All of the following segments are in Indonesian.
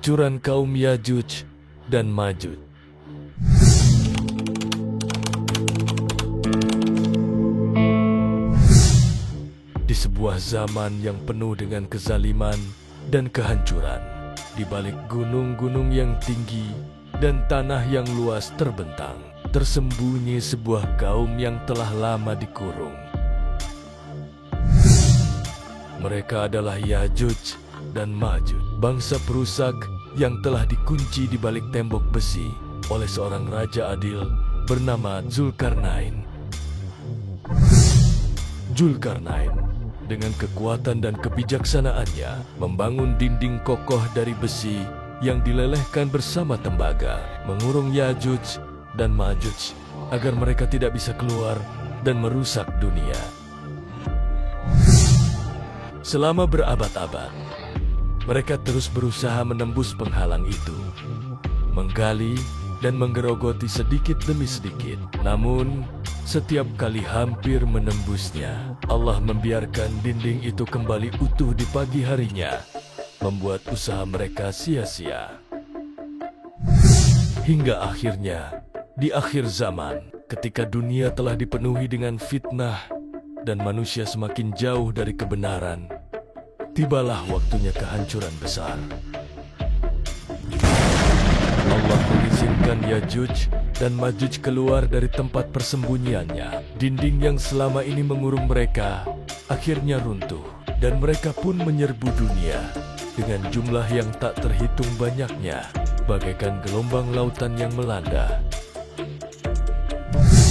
kehancuran kaum Yajuj dan Majuj. Di sebuah zaman yang penuh dengan kezaliman dan kehancuran, di balik gunung-gunung yang tinggi dan tanah yang luas terbentang, tersembunyi sebuah kaum yang telah lama dikurung. Mereka adalah Yajuj dan Majuj, bangsa perusak yang telah dikunci di balik tembok besi oleh seorang raja adil bernama Zulkarnain. Zulkarnain dengan kekuatan dan kebijaksanaannya membangun dinding kokoh dari besi yang dilelehkan bersama tembaga, mengurung Yajuj dan Majuj agar mereka tidak bisa keluar dan merusak dunia. Selama berabad-abad, mereka terus berusaha menembus penghalang itu, menggali dan menggerogoti sedikit demi sedikit. Namun, setiap kali hampir menembusnya, Allah membiarkan dinding itu kembali utuh di pagi harinya, membuat usaha mereka sia-sia. Hingga akhirnya, di akhir zaman, ketika dunia telah dipenuhi dengan fitnah dan manusia semakin jauh dari kebenaran, tibalah waktunya kehancuran besar. Allah mengizinkan Yajuj dan Majuj keluar dari tempat persembunyiannya. Dinding yang selama ini mengurung mereka akhirnya runtuh, dan mereka pun menyerbu dunia dengan jumlah yang tak terhitung banyaknya, bagaikan gelombang lautan yang melanda.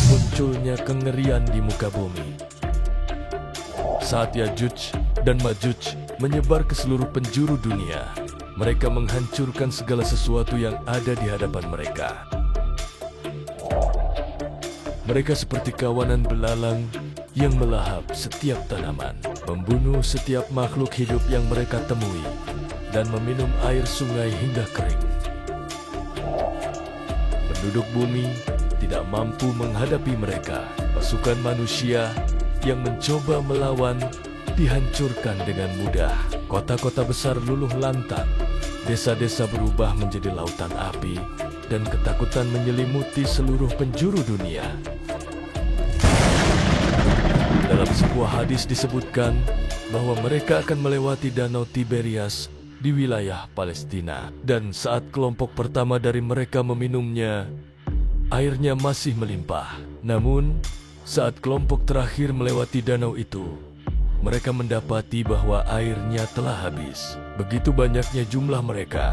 Munculnya kengerian di muka bumi saat Yajuj dan Majuj menyebar ke seluruh penjuru dunia. Mereka menghancurkan segala sesuatu yang ada di hadapan mereka. Mereka seperti kawanan belalang yang melahap setiap tanaman, membunuh setiap makhluk hidup yang mereka temui, dan meminum air sungai hingga kering. Penduduk bumi tidak mampu menghadapi mereka. Pasukan manusia yang mencoba melawan dihancurkan dengan mudah. Kota-kota besar luluh lantak, desa-desa berubah menjadi lautan api, dan ketakutan menyelimuti seluruh penjuru dunia. Dalam sebuah hadis disebutkan bahwa mereka akan melewati danau Tiberias di wilayah Palestina, dan saat kelompok pertama dari mereka meminumnya, airnya masih melimpah. Namun, saat kelompok terakhir melewati danau itu, mereka mendapati bahwa airnya telah habis. Begitu banyaknya jumlah mereka,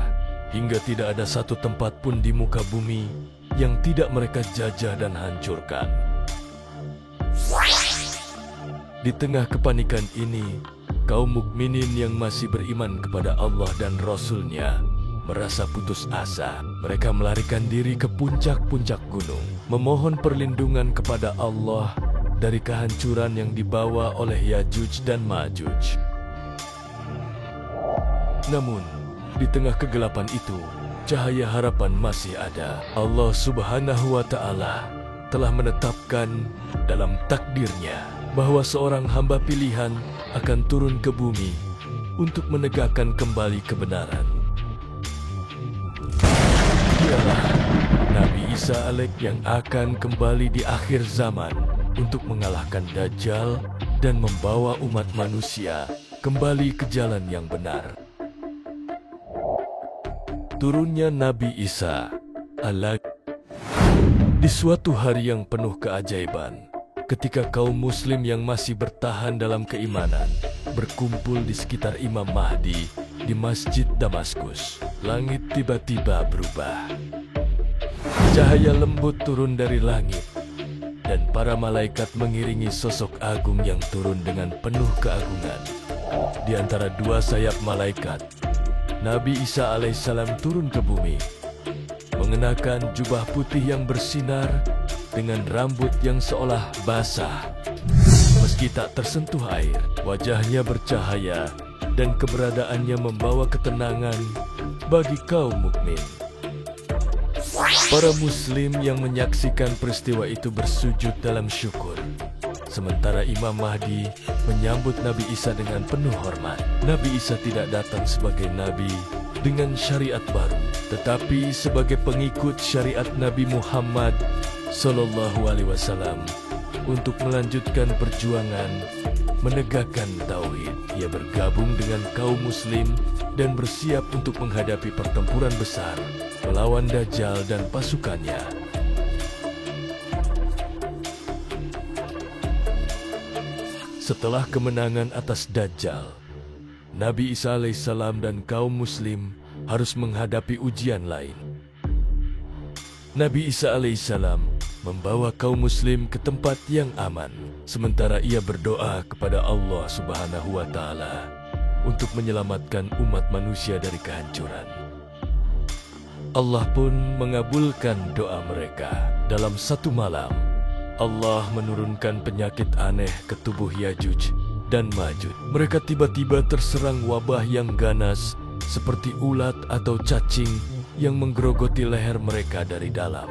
hingga tidak ada satu tempat pun di muka bumi yang tidak mereka jajah dan hancurkan. Di tengah kepanikan ini, kaum mukminin yang masih beriman kepada Allah dan Rasul-Nya merasa putus asa. Mereka melarikan diri ke puncak-puncak gunung, memohon perlindungan kepada Allah dari kehancuran yang dibawa oleh Yajuj dan Majuj. Namun, di tengah kegelapan itu, cahaya harapan masih ada. Allah Subhanahu wa Ta'ala telah menetapkan dalam takdirnya bahwa seorang hamba pilihan akan turun ke bumi untuk menegakkan kembali kebenaran. Dialah Nabi Isa yang akan kembali di akhir zaman untuk mengalahkan Dajjal dan membawa umat manusia kembali ke jalan yang benar. Turunnya Nabi Isa di suatu hari yang penuh keajaiban, ketika kaum muslim yang masih bertahan dalam keimanan berkumpul di sekitar Imam Mahdi di Masjid Damaskus, langit tiba-tiba berubah. Cahaya lembut turun dari langit, dan para malaikat mengiringi sosok agung yang turun dengan penuh keagungan. Di antara dua sayap malaikat, Nabi Isa alaihissalam turun ke bumi, mengenakan jubah putih yang bersinar dengan rambut yang seolah basah. Meski tak tersentuh air, wajahnya bercahaya dan keberadaannya membawa ketenangan bagi kaum mukmin. Para muslim yang menyaksikan peristiwa itu bersujud dalam syukur. Sementara Imam Mahdi menyambut Nabi Isa dengan penuh hormat. Nabi Isa tidak datang sebagai nabi, dengan syariat baru, tetapi sebagai pengikut syariat Nabi Muhammad SAW untuk melanjutkan perjuangan menegakkan tauhid. Ia bergabung dengan kaum muslim dan bersiap untuk menghadapi pertempuran besar melawan Dajjal dan pasukannya. Setelah kemenangan atas Dajjal, Nabi Isa alaihissalam dan kaum muslim harus menghadapi ujian lain. Nabi Isa alaihissalam membawa kaum muslim ke tempat yang aman, sementara ia berdoa kepada Allah Subhanahu wa Ta'ala untuk menyelamatkan umat manusia dari kehancuran. Allah pun mengabulkan doa mereka. Dalam satu malam, Allah menurunkan penyakit aneh ke tubuh Yajuj dan Majuj. Mereka tiba-tiba terserang wabah yang ganas seperti ulat atau cacing yang menggerogoti leher mereka dari dalam.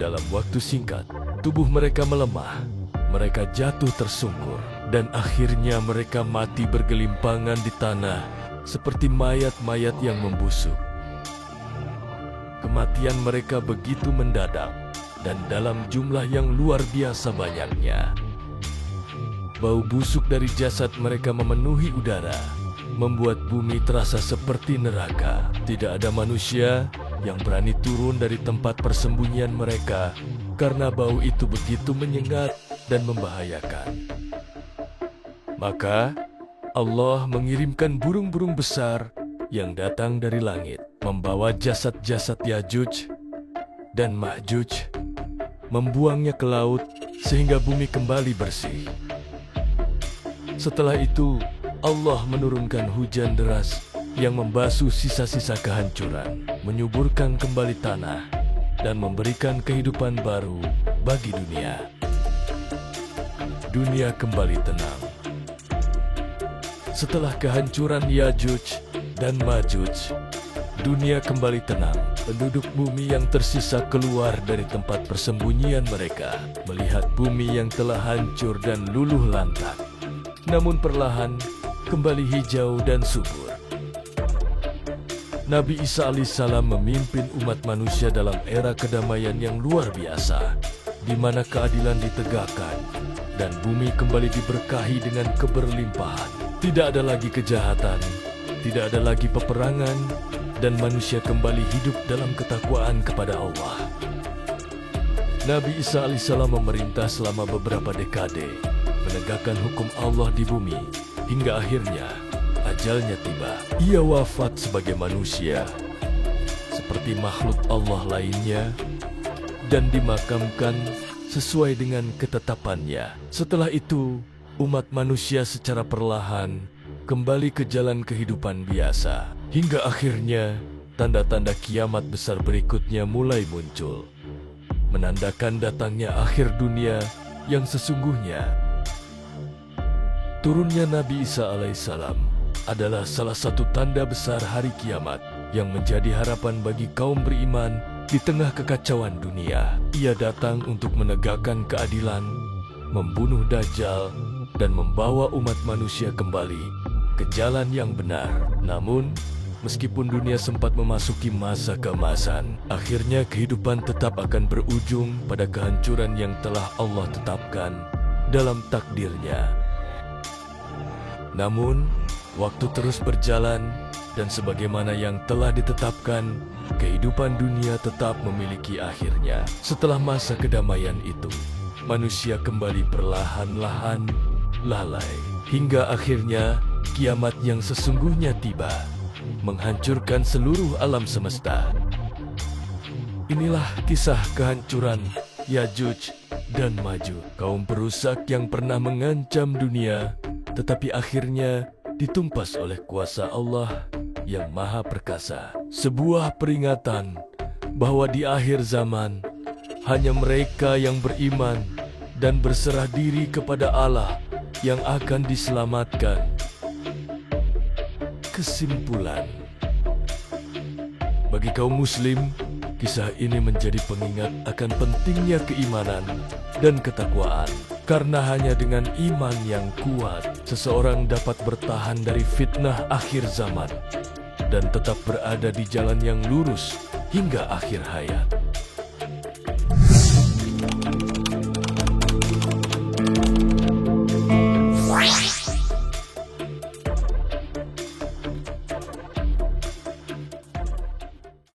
Dalam waktu singkat, tubuh mereka melemah, mereka jatuh tersungkur, dan akhirnya mereka mati bergelimpangan di tanah seperti mayat-mayat yang membusuk. Kematian mereka begitu mendadak dan dalam jumlah yang luar biasa banyaknya. Bau busuk dari jasad mereka memenuhi udara, membuat bumi terasa seperti neraka. Tidak ada manusia yang berani turun dari tempat persembunyian mereka karena bau itu begitu menyengat dan membahayakan. Maka Allah mengirimkan burung-burung besar yang datang dari langit, membawa jasad-jasad Yajuj dan Majuj, membuangnya ke laut sehingga bumi kembali bersih. Setelah itu, Allah menurunkan hujan deras yang membasuh sisa-sisa kehancuran, menyuburkan kembali tanah, dan memberikan kehidupan baru bagi dunia. Dunia kembali tenang. Setelah kehancuran Yajuj dan Majuj, dunia kembali tenang. Penduduk bumi yang tersisa keluar dari tempat persembunyian mereka, melihat bumi yang telah hancur dan luluh lantak, namun perlahan kembali hijau dan subur. Nabi Isa alaihissalam memimpin umat manusia dalam era kedamaian yang luar biasa, di mana keadilan ditegakkan dan bumi kembali diberkahi dengan keberlimpahan. Tidak ada lagi kejahatan, tidak ada lagi peperangan, dan manusia kembali hidup dalam ketakwaan kepada Allah. Nabi Isa alaihissalam memerintah selama beberapa dekade, menegakkan hukum Allah di bumi, hingga akhirnya ajalnya tiba. Ia wafat sebagai manusia, seperti makhluk Allah lainnya, dan dimakamkan sesuai dengan ketetapannya. Setelah itu, umat manusia secara perlahan kembali ke jalan kehidupan biasa, hingga akhirnya tanda-tanda kiamat besar berikutnya mulai muncul, menandakan datangnya akhir dunia yang sesungguhnya. Turunnya Nabi Isa alaihissalam adalah salah satu tanda besar hari kiamat yang menjadi harapan bagi kaum beriman di tengah kekacauan dunia. Ia datang untuk menegakkan keadilan, membunuh Dajjal, dan membawa umat manusia kembali ke jalan yang benar. Namun, meskipun dunia sempat memasuki masa keemasan, akhirnya kehidupan tetap akan berujung pada kehancuran yang telah Allah tetapkan dalam takdirnya. Namun, waktu terus berjalan dan sebagaimana yang telah ditetapkan, kehidupan dunia tetap memiliki akhirnya. Setelah masa kedamaian itu, manusia kembali perlahan-lahan lalai, hingga akhirnya kiamat yang sesungguhnya tiba, menghancurkan seluruh alam semesta. Inilah kisah kehancuran Yajuj dan Majuj, kaum perusak yang pernah mengancam dunia, tetapi akhirnya ditumpas oleh kuasa Allah yang Maha Perkasa. Sebuah peringatan bahwa di akhir zaman, hanya mereka yang beriman dan berserah diri kepada Allah yang akan diselamatkan. Kesimpulan, bagi kaum muslim, kisah ini menjadi pengingat akan pentingnya keimanan dan ketakwaan. Karena hanya dengan iman yang kuat, seseorang dapat bertahan dari fitnah akhir zaman dan tetap berada di jalan yang lurus hingga akhir hayat.